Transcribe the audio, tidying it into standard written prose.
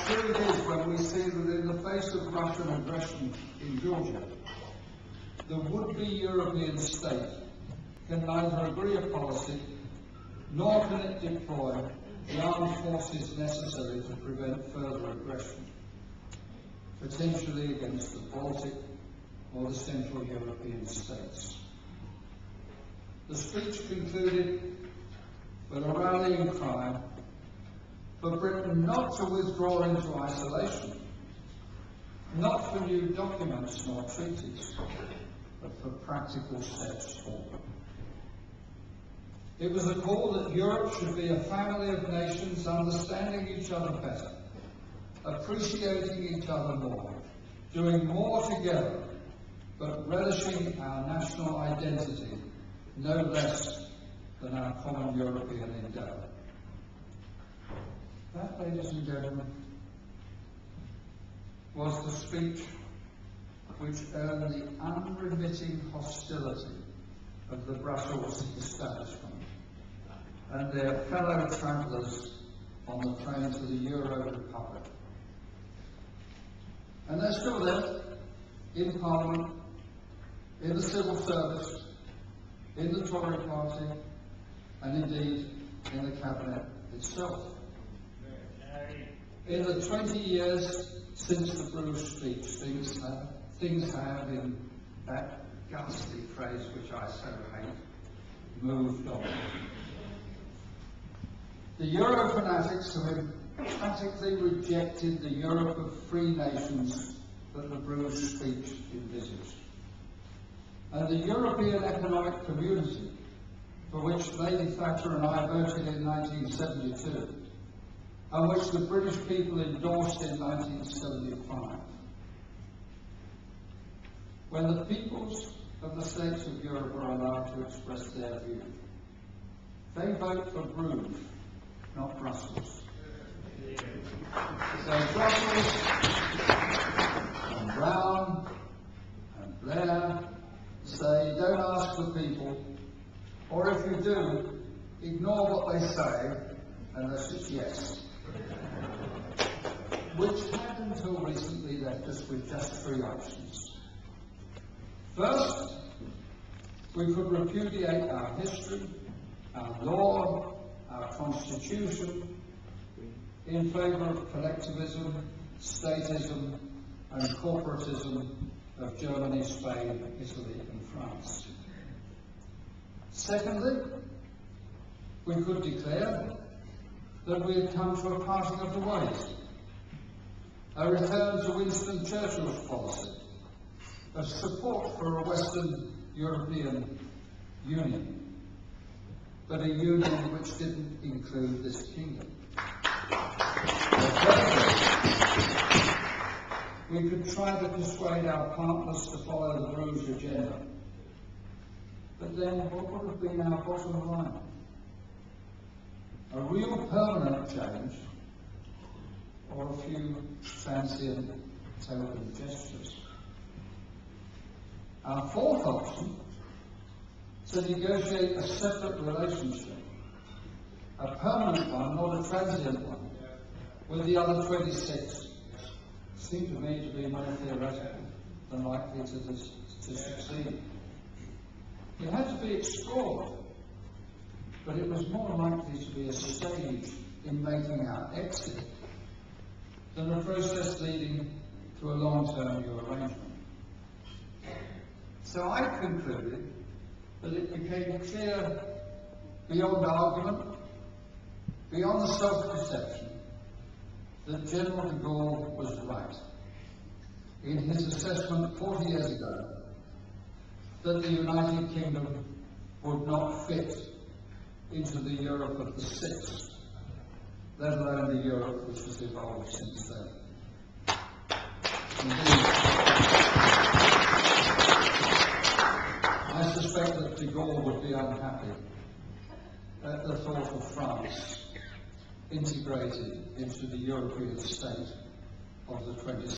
true it is when we see that in the face of Russian aggression in Georgia, the would-be European state can neither agree a policy nor can it deploy the armed forces necessary to prevent further aggression, potentially against the Baltic or the Central European states. The speech concluded with a rallying cry for Britain not to withdraw into isolation, not for new documents nor treaties, but for practical steps forward. It was a call that Europe should be a family of nations understanding each other better, appreciating each other more, doing more together, but relishing our national identity no less than our common European endeavour. That, ladies and gentlemen, was the speech which earned the unremitting hostility of the Brussels establishment and their fellow travellers on the train to the Euro Republic. And they're still there, in Parliament, in the civil service, in the Tory party, and indeed in the Cabinet itself. In the 20 years since the Bruges speech, things have, in that ghastly phrase which I so hate, moved on. The Euro fanatics have emphatically rejected the Europe of free nations that the Bruges speech envisaged. And the European Economic Community, for which Lady Thatcher and I voted in 1972, and which the British people endorsed in 1975. When the peoples of the states of Europe are allowed to express their view, they vote for Bruges, not Brussels. So Brussels and Brown and Blair say, don't ask the people, or if you do, ignore what they say unless it's yes. Which had until recently left us with just three options. First, we could repudiate our history, our law, our constitution, in favour of collectivism, statism and corporatism of Germany, Spain, Italy and France. Secondly, we could declare that we had come to a parting of the ways, a return to Winston Churchill's policy of support for a Western European Union, but a union which didn't include this kingdom. We could try to persuade our partners to follow the Bruges agenda, but then what would have been our bottom line? A real permanent change, or a few transient token gestures. Our fourth option, to negotiate a separate relationship, a permanent one, not a transient one, with the other 26, seemed to me to be more theoretical than likely to succeed. It had to be explored, but it was more likely to be a stage in making our exit than a process leading to a long-term new arrangement. So I concluded that it became clear beyond argument, beyond the self-deception, that General de Gaulle was right in his assessment 40 years ago that the United Kingdom would not fit into the Europe of the six, let alone the Europe which has evolved since then. Indeed, I suspect that de Gaulle would be unhappy at the thought of France integrated into the European state of the 20th